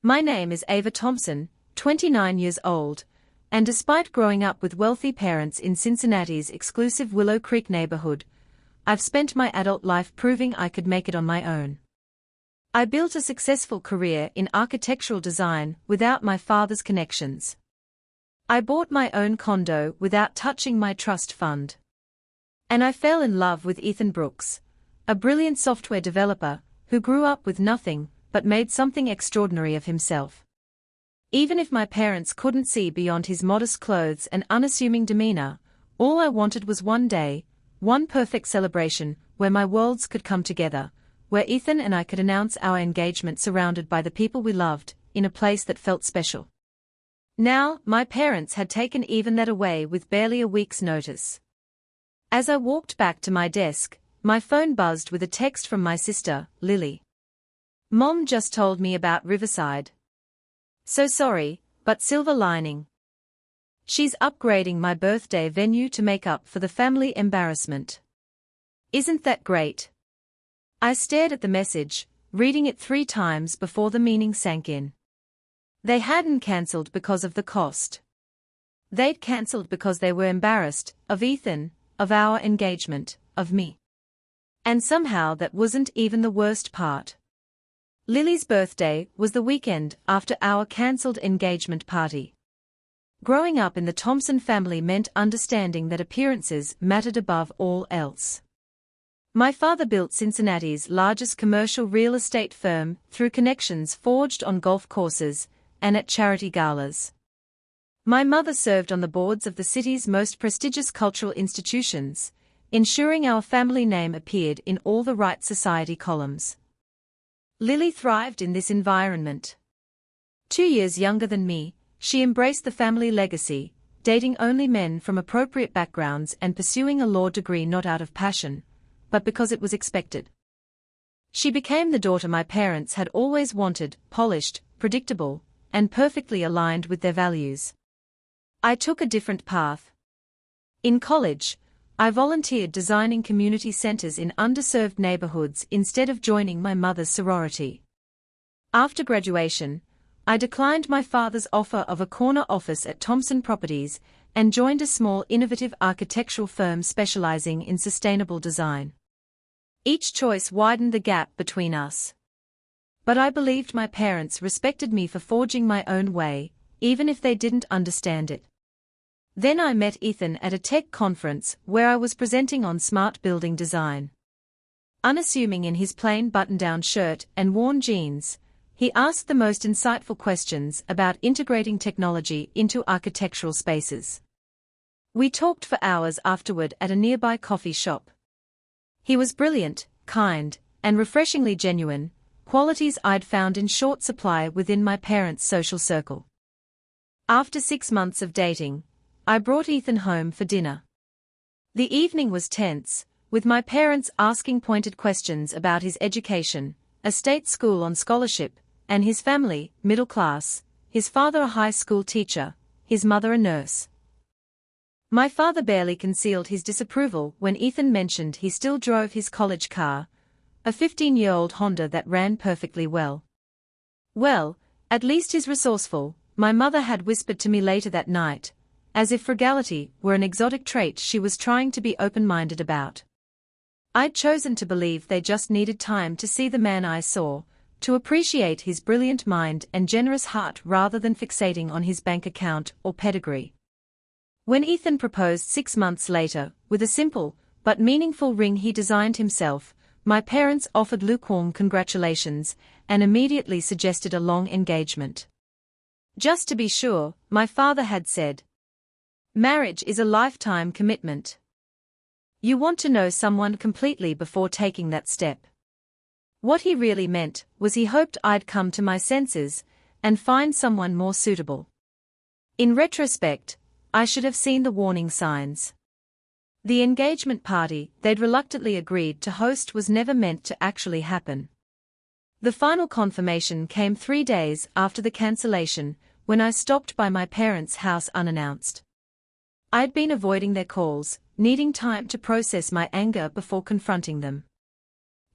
My name is Ava Thompson, 29 years old, and despite growing up with wealthy parents in Cincinnati's exclusive Willow Creek neighborhood, I've spent my adult life proving I could make it on my own. I built a successful career in architectural design without my father's connections. I bought my own condo without touching my trust fund. And I fell in love with Ethan Brooks, a brilliant software developer who grew up with nothing but made something extraordinary of himself. Even if my parents couldn't see beyond his modest clothes and unassuming demeanor, all I wanted was one day, one perfect celebration, where my worlds could come together, where Ethan and I could announce our engagement surrounded by the people we loved, in a place that felt special. Now, my parents had taken even that away with barely a week's notice. As I walked back to my desk, my phone buzzed with a text from my sister, Lily. Mom just told me about Riverside. So sorry, but silver lining. She's upgrading my birthday venue to make up for the family embarrassment. Isn't that great? I stared at the message, reading it 3 times before the meaning sank in. They hadn't cancelled because of the cost. They'd cancelled because they were embarrassed, of Ethan, of our engagement, of me. And somehow that wasn't even the worst part. Lily's birthday was the weekend after our cancelled engagement party. Growing up in the Thompson family meant understanding that appearances mattered above all else. My father built Cincinnati's largest commercial real estate firm through connections forged on golf courses and at charity galas. My mother served on the boards of the city's most prestigious cultural institutions, ensuring our family name appeared in all the right society columns. Lily thrived in this environment. 2 years younger than me, she embraced the family legacy, dating only men from appropriate backgrounds and pursuing a law degree not out of passion, but because it was expected. She became the daughter my parents had always wanted, polished, predictable, and perfectly aligned with their values. I took a different path. In college, I volunteered designing community centers in underserved neighborhoods instead of joining my mother's sorority. After graduation, I declined my father's offer of a corner office at Thompson Properties and joined a small innovative architectural firm specializing in sustainable design. Each choice widened the gap between us. But I believed my parents respected me for forging my own way, even if they didn't understand it. Then I met Ethan at a tech conference where I was presenting on smart building design. Unassuming in his plain button-down shirt and worn jeans, he asked the most insightful questions about integrating technology into architectural spaces. We talked for hours afterward at a nearby coffee shop. He was brilliant, kind, and refreshingly genuine, qualities I'd found in short supply within my parents' social circle. After 6 months of dating, I brought Ethan home for dinner. The evening was tense, with my parents asking pointed questions about his education, a state school on scholarship, and his family, middle class, his father a high school teacher, his mother a nurse. My father barely concealed his disapproval when Ethan mentioned he still drove his college car, a 15-year-old Honda that ran perfectly well. Well, at least he's resourceful, my mother had whispered to me later that night, as if frugality were an exotic trait she was trying to be open-minded about. I'd chosen to believe they just needed time to see the man I saw, to appreciate his brilliant mind and generous heart rather than fixating on his bank account or pedigree. When Ethan proposed 6 months later, with a simple but meaningful ring he designed himself, my parents offered lukewarm congratulations and immediately suggested a long engagement. Just to be sure, my father had said, "Marriage is a lifetime commitment. You want to know someone completely before taking that step." What he really meant was he hoped I'd come to my senses and find someone more suitable. In retrospect, I should have seen the warning signs. The engagement party they'd reluctantly agreed to host was never meant to actually happen. The final confirmation came 3 days after the cancellation, when I stopped by my parents' house unannounced. I'd been avoiding their calls, needing time to process my anger before confronting them.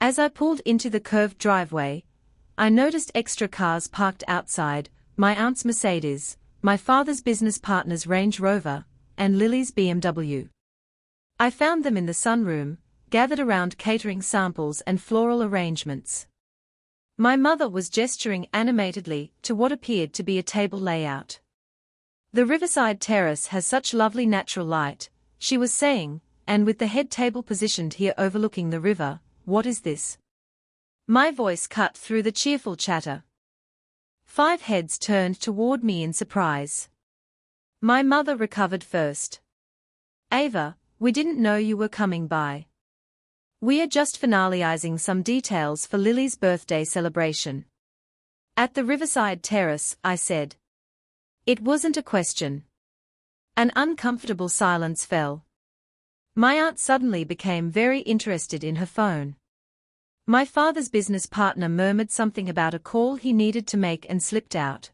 As I pulled into the curved driveway, I noticed extra cars parked outside, my aunt's Mercedes, my father's business partner's Range Rover, and Lily's BMW. I found them in the sunroom, gathered around catering samples and floral arrangements. My mother was gesturing animatedly to what appeared to be a table layout. The Riverside Terrace has such lovely natural light, she was saying, and with the head table positioned here overlooking the river, what is this? My voice cut through the cheerful chatter. 5 heads turned toward me in surprise. My mother recovered first. Ava, we didn't know you were coming by. We are just finalizing some details for Lily's birthday celebration. At the Riverside Terrace, I said. It wasn't a question. An uncomfortable silence fell. My aunt suddenly became very interested in her phone. My father's business partner murmured something about a call he needed to make and slipped out.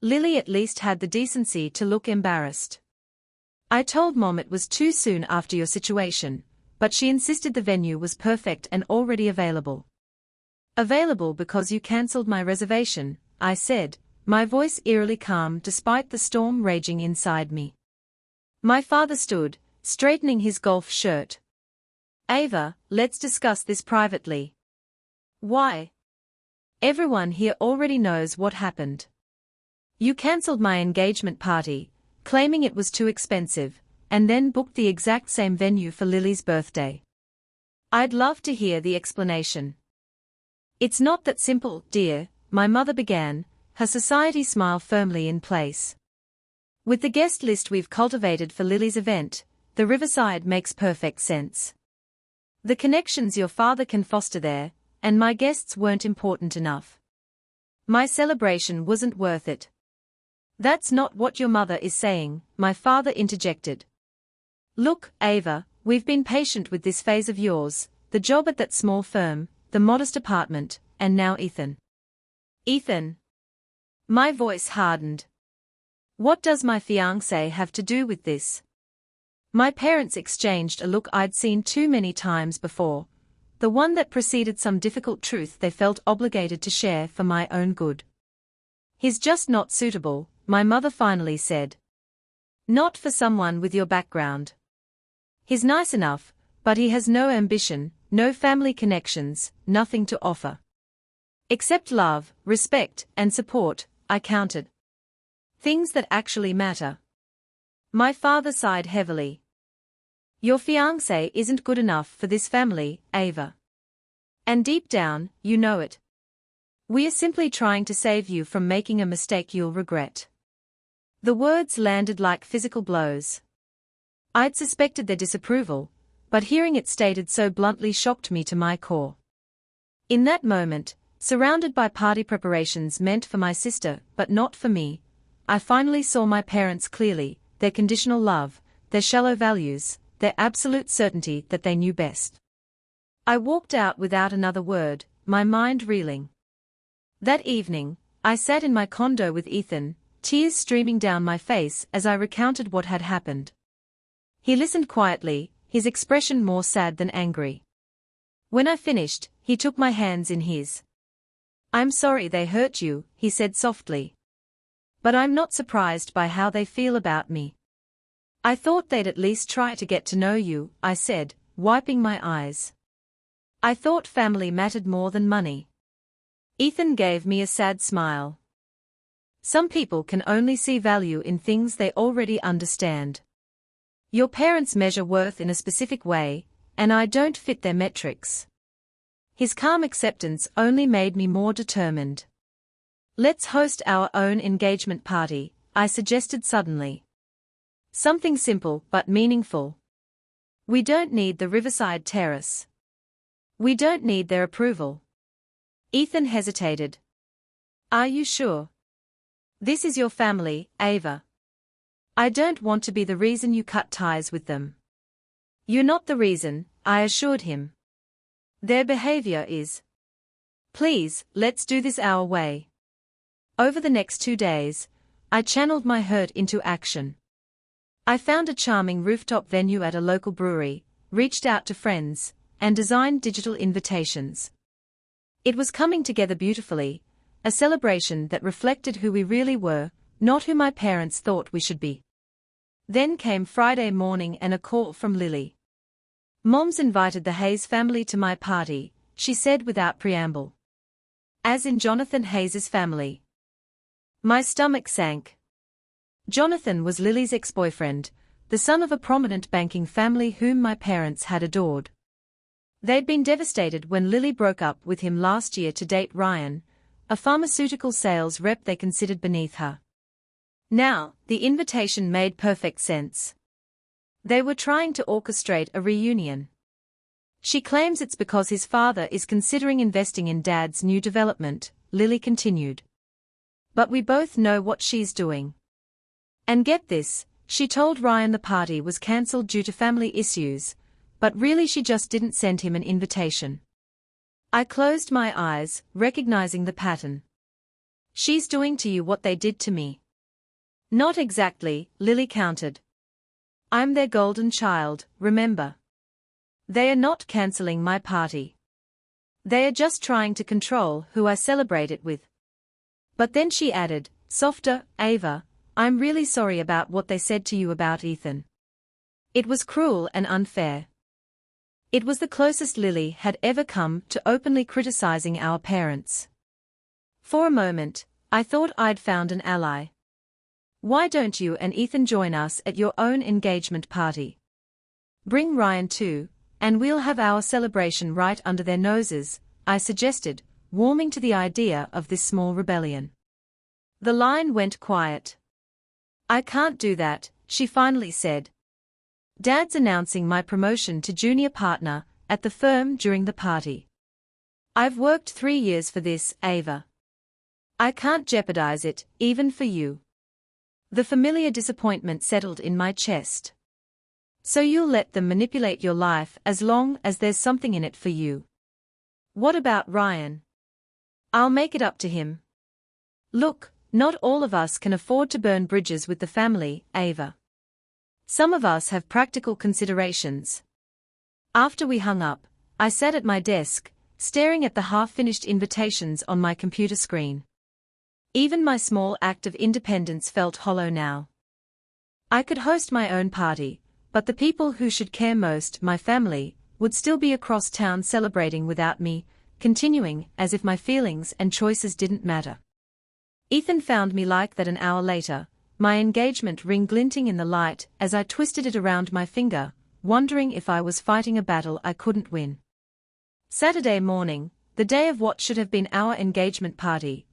Lily at least had the decency to look embarrassed. I told Mom it was too soon after your situation, but she insisted the venue was perfect and already available. Available because you cancelled my reservation, I said, my voice eerily calm despite the storm raging inside me. My father stood, straightening his golf shirt. Ava, let's discuss this privately. Why? Everyone here already knows what happened. You cancelled my engagement party, claiming it was too expensive, and then booked the exact same venue for Lily's birthday. I'd love to hear the explanation. It's not that simple, dear, my mother began, her society smile firmly in place. With the guest list we've cultivated for Lily's event, the Riverside makes perfect sense. The connections your father can foster there, and my guests weren't important enough. My celebration wasn't worth it. That's not what your mother is saying, my father interjected. Look, Ava, we've been patient with this phase of yours, the job at that small firm, the modest apartment, and now Ethan. Ethan. My voice hardened. What does my fiancé have to do with this? My parents exchanged a look I'd seen too many times before, the one that preceded some difficult truth they felt obligated to share for my own good. He's just not suitable, my mother finally said. Not for someone with your background. He's nice enough, but he has no ambition, no family connections, nothing to offer. Except love, respect, and support, I countered. Things that actually matter. My father sighed heavily. Your fiancé isn't good enough for this family, Ava. And deep down, you know it. We are simply trying to save you from making a mistake you'll regret. The words landed like physical blows. I'd suspected their disapproval, but hearing it stated so bluntly shocked me to my core. In that moment, surrounded by party preparations meant for my sister but not for me, I finally saw my parents clearly, their conditional love, their shallow values, their absolute certainty that they knew best. I walked out without another word, my mind reeling. That evening, I sat in my condo with Ethan, tears streaming down my face as I recounted what had happened. He listened quietly, his expression more sad than angry. When I finished, he took my hands in his. I'm sorry they hurt you, he said softly. But I'm not surprised by how they feel about me. I thought they'd at least try to get to know you, I said, wiping my eyes. I thought family mattered more than money. Ethan gave me a sad smile. Some people can only see value in things they already understand. Your parents measure worth in a specific way, and I don't fit their metrics. His calm acceptance only made me more determined. Let's host our own engagement party, I suggested suddenly. Something simple but meaningful. We don't need the Riverside Terrace. We don't need their approval. Ethan hesitated. Are you sure? This is your family, Ava. I don't want to be the reason you cut ties with them. You're not the reason, I assured him. Their behavior is. Please, let's do this our way. Over the next 2 days, I channeled my hurt into action. I found a charming rooftop venue at a local brewery, reached out to friends, and designed digital invitations. It was coming together beautifully, a celebration that reflected who we really were, not who my parents thought we should be. Then came Friday morning and a call from Lily. "Mom's invited the Hayes family to my party," she said without preamble. As in Jonathan Hayes's family. My stomach sank. Jonathan was Lily's ex-boyfriend, the son of a prominent banking family whom my parents had adored. They'd been devastated when Lily broke up with him last year to date Ryan, a pharmaceutical sales rep they considered beneath her. Now, the invitation made perfect sense. They were trying to orchestrate a reunion. She claims it's because his father is considering investing in Dad's new development, Lily continued. But we both know what she's doing. And get this, she told Ryan the party was cancelled due to family issues, but really she just didn't send him an invitation. I closed my eyes, recognizing the pattern. She's doing to you what they did to me. Not exactly, Lily countered. I'm their golden child, remember. They are not cancelling my party. They are just trying to control who I celebrate it with. But then she added, softer, Ava, I'm really sorry about what they said to you about Ethan. It was cruel and unfair. It was the closest Lily had ever come to openly criticizing our parents. For a moment, I thought I'd found an ally. Why don't you and Ethan join us at your own engagement party? Bring Ryan too, and we'll have our celebration right under their noses, I suggested, warming to the idea of this small rebellion. The line went quiet. I can't do that, she finally said. Dad's announcing my promotion to junior partner at the firm during the party. I've worked 3 years for this, Ava. I can't jeopardize it, even for you. The familiar disappointment settled in my chest. So you'll let them manipulate your life as long as there's something in it for you. What about Ryan? I'll make it up to him. Look, not all of us can afford to burn bridges with the family, Ava. Some of us have practical considerations. After we hung up, I sat at my desk, staring at the half-finished invitations on my computer screen. Even my small act of independence felt hollow now. I could host my own party, but the people who should care most, my family, would still be across town celebrating without me, continuing as if my feelings and choices didn't matter. Ethan found me like that an hour later, my engagement ring glinting in the light as I twisted it around my finger, wondering if I was fighting a battle I couldn't win. Saturday morning, the day of what should have been our engagement party,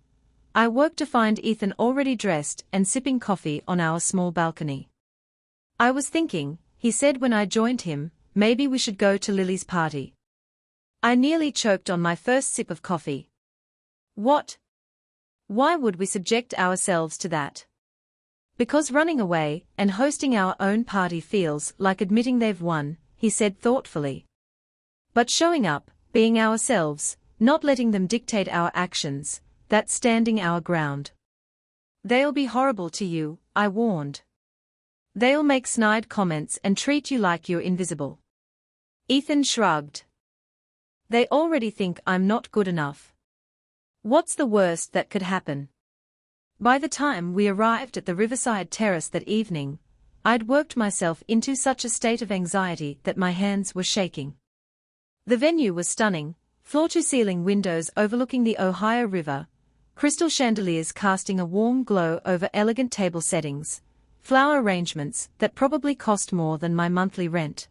I woke to find Ethan already dressed and sipping coffee on our small balcony. I was thinking, he said when I joined him, maybe we should go to Lily's party. I nearly choked on my first sip of coffee. What? Why would we subject ourselves to that? Because running away and hosting our own party feels like admitting they've won, he said thoughtfully. But showing up, being ourselves, not letting them dictate our actions, that's standing our ground. They'll be horrible to you, I warned. They'll make snide comments and treat you like you're invisible. Ethan shrugged. They already think I'm not good enough. What's the worst that could happen? By the time we arrived at the Riverside Terrace that evening, I'd worked myself into such a state of anxiety that my hands were shaking. The venue was stunning, floor-to-ceiling windows overlooking the Ohio River, crystal chandeliers casting a warm glow over elegant table settings, flower arrangements that probably cost more than my monthly rent.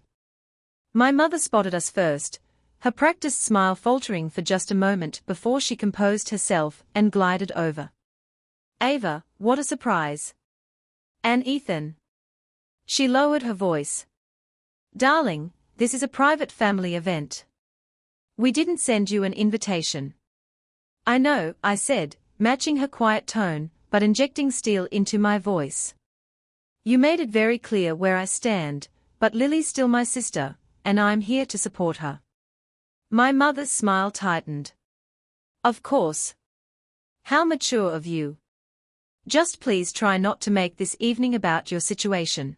My mother spotted us first, her practiced smile faltering for just a moment before she composed herself and glided over. Ava, what a surprise. And Ethan. She lowered her voice. Darling, this is a private family event. We didn't send you an invitation. I know, I said, matching her quiet tone, but injecting steel into my voice. You made it very clear where I stand, but Lily's still my sister, and I'm here to support her. My mother's smile tightened. Of course. How mature of you. Just please try not to make this evening about your situation.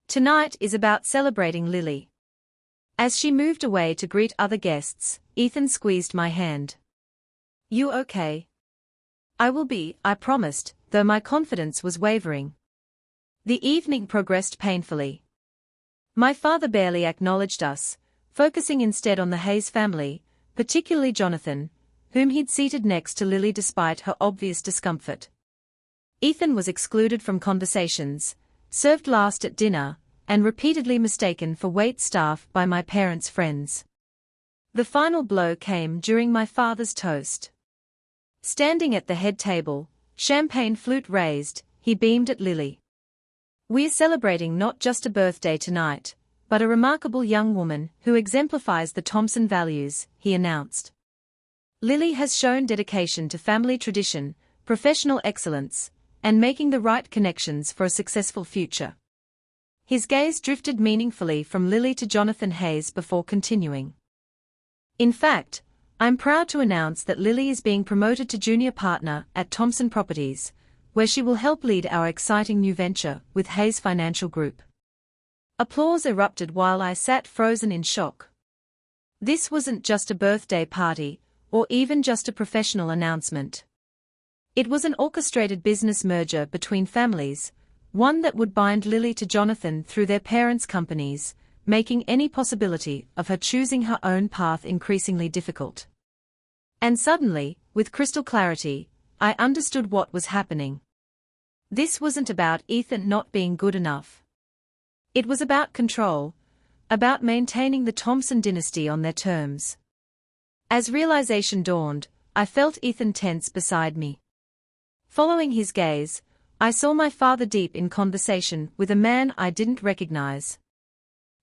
Tonight is about celebrating Lily. As she moved away to greet other guests, Ethan squeezed my hand. "You okay?" "I will be," I promised, though my confidence was wavering. The evening progressed painfully. My father barely acknowledged us, focusing instead on the Hayes family, particularly Jonathan, whom he'd seated next to Lily despite her obvious discomfort. Ethan was excluded from conversations, served last at dinner, and repeatedly mistaken for waitstaff by my parents' friends. The final blow came during my father's toast. Standing at the head table, champagne flute raised, he beamed at Lily. "We're celebrating not just a birthday tonight, but a remarkable young woman who exemplifies the Thompson values," he announced. "Lily has shown dedication to family tradition, professional excellence, and making the right connections for a successful future." His gaze drifted meaningfully from Lily to Jonathan Hayes before continuing. "In fact, I'm proud to announce that Lily is being promoted to junior partner at Thompson Properties, where she will help lead our exciting new venture with Hayes Financial Group." Applause erupted while I sat frozen in shock. This wasn't just a birthday party, or even just a professional announcement. It was an orchestrated business merger between families, one that would bind Lily to Jonathan through their parents' companies, making any possibility of her choosing her own path increasingly difficult. And suddenly, with crystal clarity, I understood what was happening. This wasn't about Ethan not being good enough. It was about control, about maintaining the Thompson dynasty on their terms. As realization dawned, I felt Ethan tense beside me. Following his gaze, I saw my father deep in conversation with a man I didn't recognize.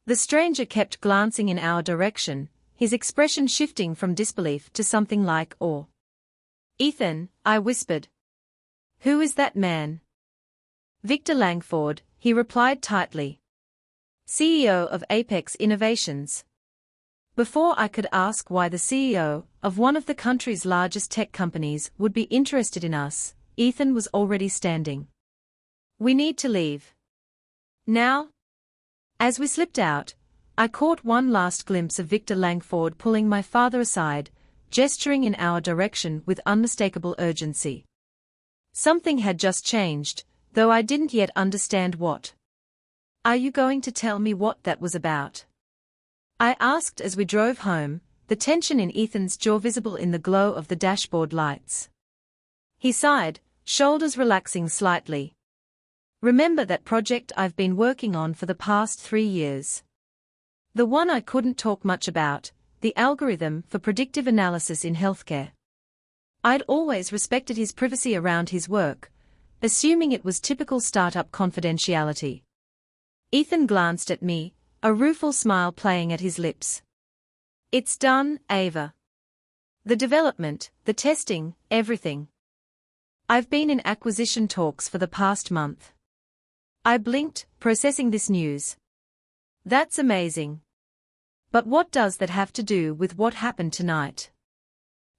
The stranger kept glancing in our direction, his expression shifting from disbelief to something like awe. "Ethan," I whispered. "Who is that man?" "Victor Langford," he replied tightly. "CEO of Apex Innovations." Before I could ask why the CEO of one of the country's largest tech companies would be interested in us, Ethan was already standing. "We need to leave. Now?" As we slipped out, I caught one last glimpse of Victor Langford pulling my father aside, gesturing in our direction with unmistakable urgency. Something had just changed, though I didn't yet understand what. "Are you going to tell me what that was about?" I asked as we drove home, the tension in Ethan's jaw visible in the glow of the dashboard lights. He sighed, shoulders relaxing slightly. "Remember that project I've been working on for the past 3 years? The one I couldn't talk much about, the algorithm for predictive analysis in healthcare." I'd always respected his privacy around his work, assuming it was typical startup confidentiality. Ethan glanced at me, a rueful smile playing at his lips. "It's done, Ava. The development, the testing, everything. I've been in acquisition talks for the past month." I blinked, processing this news. "That's amazing. But what does that have to do with what happened tonight?"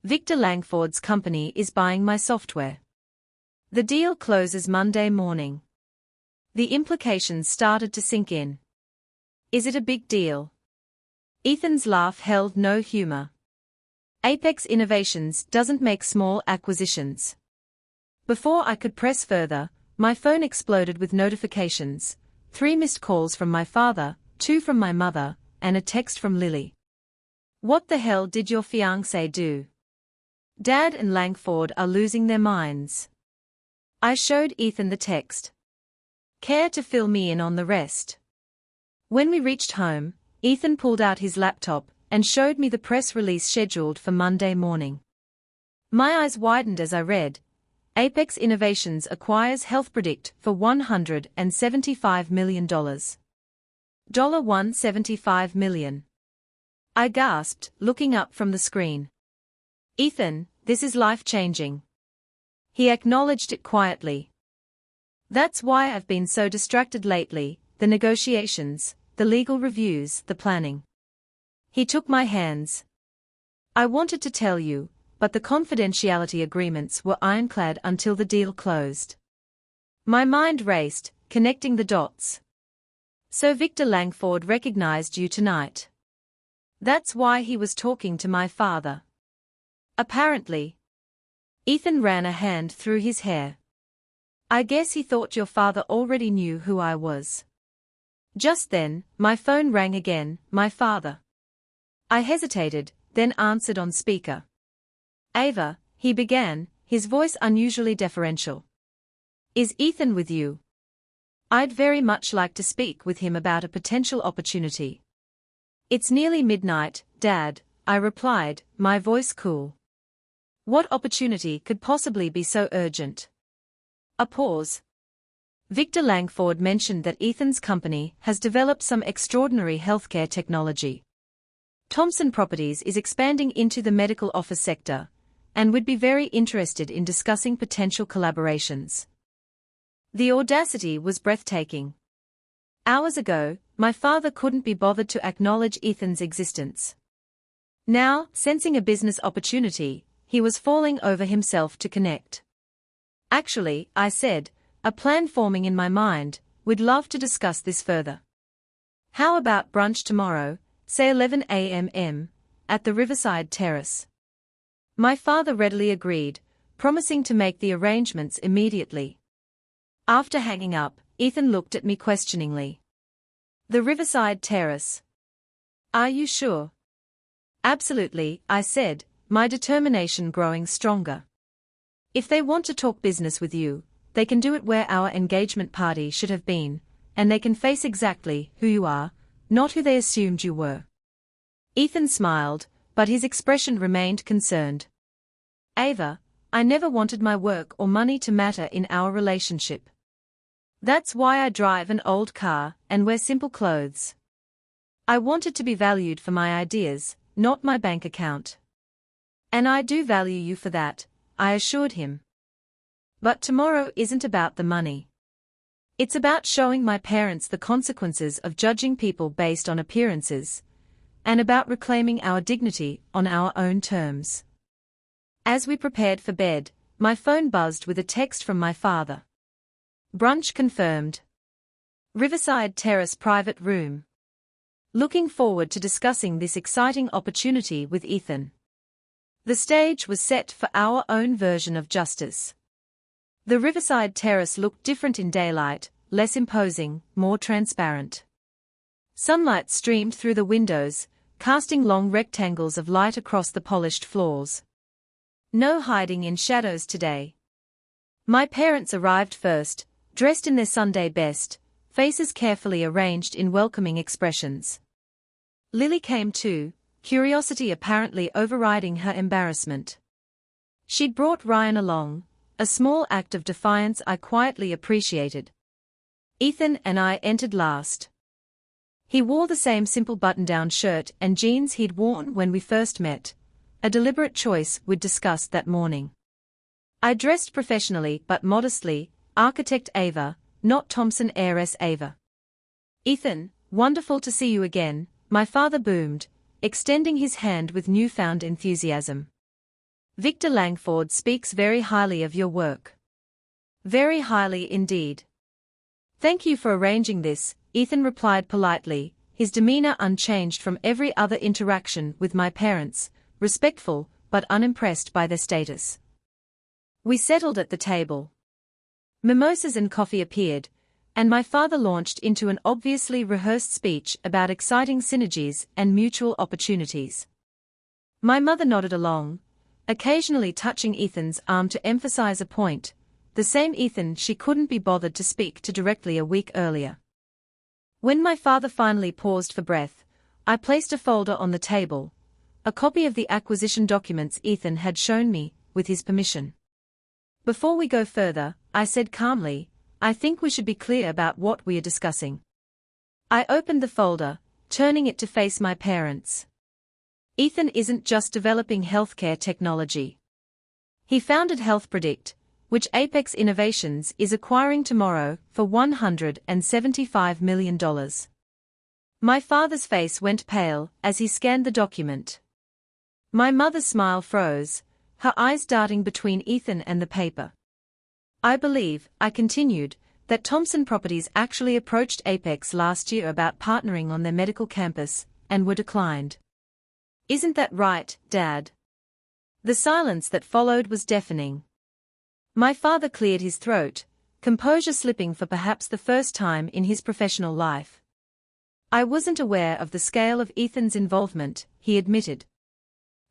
"Victor Langford's company is buying my software. The deal closes Monday morning." The implications started to sink in. "Is it a big deal?" Ethan's laugh held no humor. "Apex Innovations doesn't make small acquisitions." Before I could press further, my phone exploded with notifications, 3 missed calls from my father, 2 from my mother, and a text from Lily. "What the hell did your fiancé do? Dad and Langford are losing their minds." I showed Ethan the text. "Care to fill me in on the rest?" When we reached home, Ethan pulled out his laptop and showed me the press release scheduled for Monday morning. My eyes widened as I read, "Apex Innovations acquires HealthPredict for $175 million. $175 million. I gasped, looking up from the screen. "Ethan, this is life-changing." He acknowledged it quietly. "That's why I've been so distracted lately, the negotiations, the legal reviews, the planning." He took my hands. "I wanted to tell you, but the confidentiality agreements were ironclad until the deal closed." My mind raced, connecting the dots. "So Victor Langford recognized you tonight?" That's why he was talking to my father. Apparently. Ethan ran a hand through his hair. I guess he thought your father already knew who I was. Just then, my phone rang again, my father. I hesitated, then answered on speaker. Ava, he began, his voice unusually deferential. Is Ethan with you? I'd very much like to speak with him about a potential opportunity. It's nearly midnight, Dad, I replied, my voice cool. What opportunity could possibly be so urgent? A pause. Victor Langford mentioned that Ethan's company has developed some extraordinary healthcare technology. Thompson Properties is expanding into the medical office sector, and would be very interested in discussing potential collaborations. The audacity was breathtaking. Hours ago, my father couldn't be bothered to acknowledge Ethan's existence. Now, sensing a business opportunity, he was falling over himself to connect. Actually, I said, a plan forming in my mind, we'd love to discuss this further. How about brunch tomorrow, say 11 a.m., at the Riverside Terrace? My father readily agreed, promising to make the arrangements immediately. After hanging up, Ethan looked at me questioningly. The Riverside Terrace. Are you sure? Absolutely, I said, my determination growing stronger. If they want to talk business with you, they can do it where our engagement party should have been, and they can face exactly who you are, not who they assumed you were. Ethan smiled, but his expression remained concerned. Ava, I never wanted my work or money to matter in our relationship. That's why I drive an old car and wear simple clothes. I wanted to be valued for my ideas, not my bank account. And I do value you for that, I assured him. But tomorrow isn't about the money. It's about showing my parents the consequences of judging people based on appearances, and about reclaiming our dignity on our own terms. As we prepared for bed, my phone buzzed with a text from my father. Brunch confirmed. Riverside Terrace private room. Looking forward to discussing this exciting opportunity with Ethan. The stage was set for our own version of justice. The Riverside Terrace looked different in daylight, less imposing, more transparent. Sunlight streamed through the windows, casting long rectangles of light across the polished floors. No hiding in shadows today. My parents arrived first, dressed in their Sunday best, faces carefully arranged in welcoming expressions. Lily came too, curiosity apparently overriding her embarrassment. She'd brought Ryan along, a small act of defiance I quietly appreciated. Ethan and I entered last. He wore the same simple button-down shirt and jeans he'd worn when we first met, a deliberate choice we'd discussed that morning. I dressed professionally but modestly, architect Ava, not Thompson heiress Ava. Ethan, wonderful to see you again, my father boomed, extending his hand with newfound enthusiasm. Victor Langford speaks very highly of your work. Very highly indeed. Thank you for arranging this, Ethan replied politely, his demeanor unchanged from every other interaction with my parents, respectful, but unimpressed by their status. We settled at the table. Mimosas and coffee appeared, and my father launched into an obviously rehearsed speech about exciting synergies and mutual opportunities. My mother nodded along, occasionally touching Ethan's arm to emphasize a point, the same Ethan she couldn't be bothered to speak to directly a week earlier. When my father finally paused for breath, I placed a folder on the table, a copy of the acquisition documents Ethan had shown me, with his permission. Before we go further, I said calmly, I think we should be clear about what we are discussing. I opened the folder, turning it to face my parents. Ethan isn't just developing healthcare technology. He founded HealthPredict, which Apex Innovations is acquiring tomorrow for $175 million. My father's face went pale as he scanned the document. My mother's smile froze, her eyes darting between Ethan and the paper. I believe, I continued, that Thompson Properties actually approached Apex last year about partnering on their medical campus, and were declined. Isn't that right, Dad? The silence that followed was deafening. My father cleared his throat, composure slipping for perhaps the first time in his professional life. I wasn't aware of the scale of Ethan's involvement, he admitted.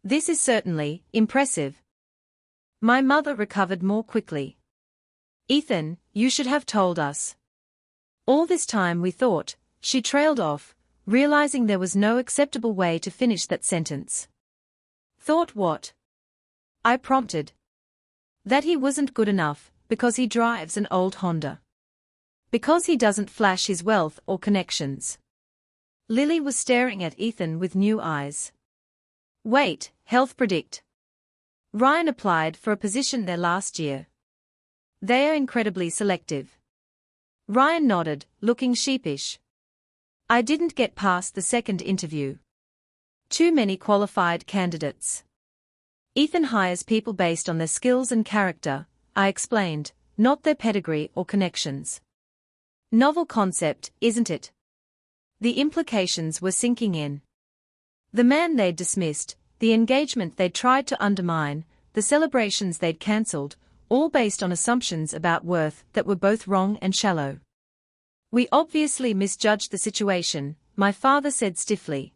This is certainly impressive. My mother recovered more quickly. Ethan, you should have told us. All this time we thought, she trailed off, realizing there was no acceptable way to finish that sentence. Thought what? I prompted. That he wasn't good enough, because he drives an old Honda. Because he doesn't flash his wealth or connections. Lily was staring at Ethan with new eyes. Wait, Health Predict. Ryan applied for a position there last year. They are incredibly selective. Ryan nodded, looking sheepish. I didn't get past the second interview. Too many qualified candidates. Ethan hires people based on their skills and character, I explained, not their pedigree or connections. Novel concept, isn't it? The implications were sinking in. The man they'd dismissed, the engagement they'd tried to undermine, the celebrations they'd cancelled, all based on assumptions about worth that were both wrong and shallow. We obviously misjudged the situation, my father said stiffly.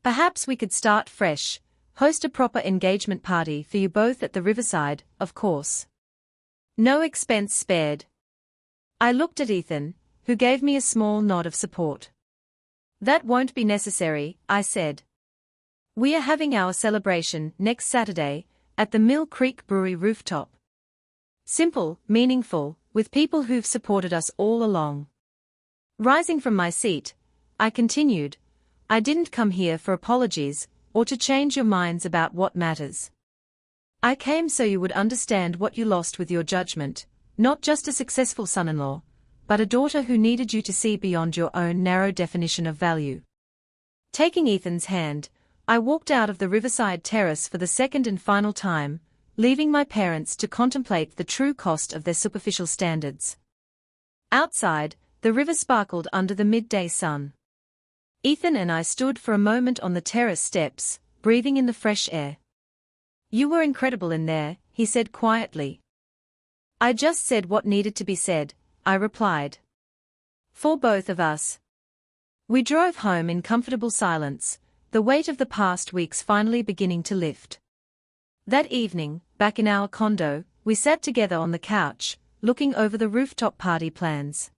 Perhaps we could start fresh, host a proper engagement party for you both at the Riverside, of course. No expense spared. I looked at Ethan, who gave me a small nod of support. That won't be necessary, I said. We are having our celebration next Saturday, at the Mill Creek Brewery rooftop. Simple, meaningful, with people who've supported us all along. Rising from my seat, I continued, I didn't come here for apologies, or to change your minds about what matters. I came so you would understand what you lost with your judgment, not just a successful son-in-law, but a daughter who needed you to see beyond your own narrow definition of value. Taking Ethan's hand, I walked out of the Riverside Terrace for the second and final time, leaving my parents to contemplate the true cost of their superficial standards. Outside, the river sparkled under the midday sun. Ethan and I stood for a moment on the terrace steps, breathing in the fresh air. You were incredible in there, he said quietly. I just said what needed to be said, I replied. For both of us. We drove home in comfortable silence, the weight of the past weeks finally beginning to lift. That evening, back in our condo, we sat together on the couch, looking over the rooftop party plans.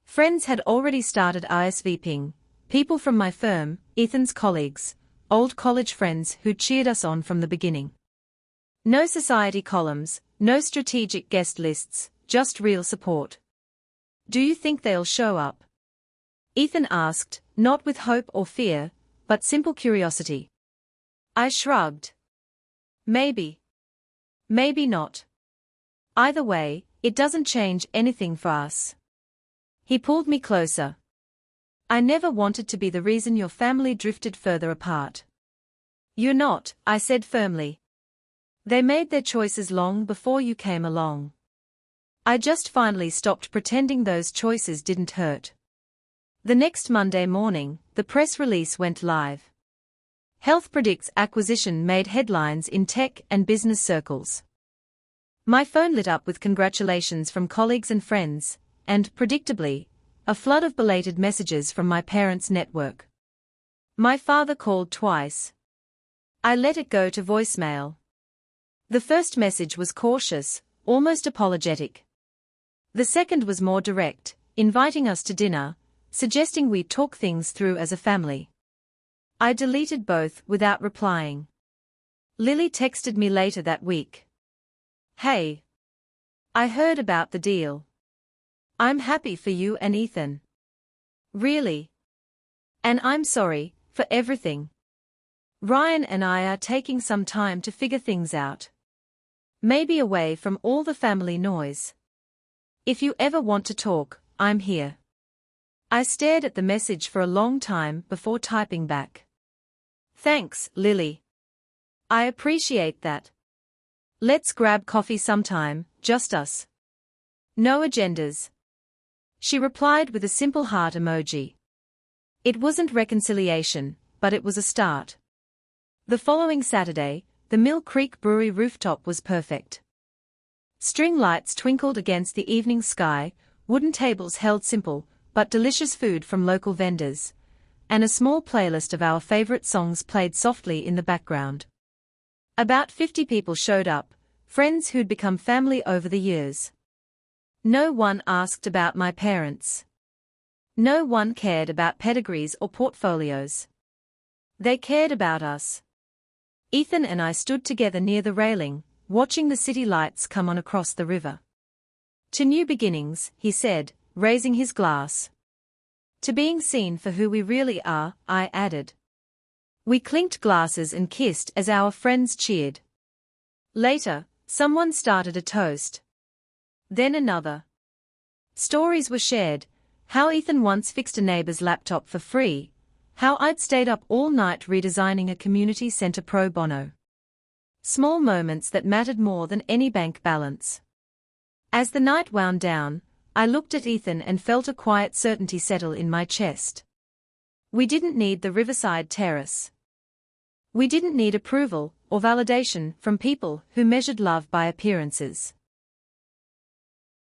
Friends had already started RSVPing, people from my firm, Ethan's colleagues, old college friends who cheered us on from the beginning. No society columns, no strategic guest lists, just real support. Do you think they'll show up? Ethan asked, not with hope or fear, but simple curiosity. I shrugged. Maybe. Maybe not. Either way, it doesn't change anything for us. He pulled me closer. I never wanted to be the reason your family drifted further apart. You're not, I said firmly. They made their choices long before you came along. I just finally stopped pretending those choices didn't hurt. The next Monday morning, the press release went live. Health Predict's acquisition made headlines in tech and business circles. My phone lit up with congratulations from colleagues and friends, and, predictably, a flood of belated messages from my parents' network. My father called twice. I let it go to voicemail. The first message was cautious, almost apologetic. The second was more direct, inviting us to dinner, suggesting we talk things through as a family. I deleted both without replying. Lily texted me later that week. Hey. I heard about the deal. I'm happy for you and Ethan. Really? And I'm sorry for everything. Ryan and I are taking some time to figure things out. Maybe away from all the family noise. If you ever want to talk, I'm here. I stared at the message for a long time before typing back. Thanks, Lily. I appreciate that. Let's grab coffee sometime, just us. No agendas. She replied with a simple heart emoji. It wasn't reconciliation, but it was a start. The following Saturday, the Mill Creek Brewery rooftop was perfect. String lights twinkled against the evening sky, wooden tables held simple but delicious food from local vendors, and a small playlist of our favorite songs played softly in the background. About 50 people showed up, friends who'd become family over the years. No one asked about my parents. No one cared about pedigrees or portfolios. They cared about us. Ethan and I stood together near the railing, watching the city lights come on across the river. To new beginnings, he said, raising his glass. To being seen for who we really are, I added. We clinked glasses and kissed as our friends cheered. Later, someone started a toast. Then another. Stories were shared, how Ethan once fixed a neighbor's laptop for free, how I'd stayed up all night redesigning a community center pro bono. Small moments that mattered more than any bank balance. As the night wound down, I looked at Ethan and felt a quiet certainty settle in my chest. We didn't need the Riverside Terrace. We didn't need approval or validation from people who measured love by appearances.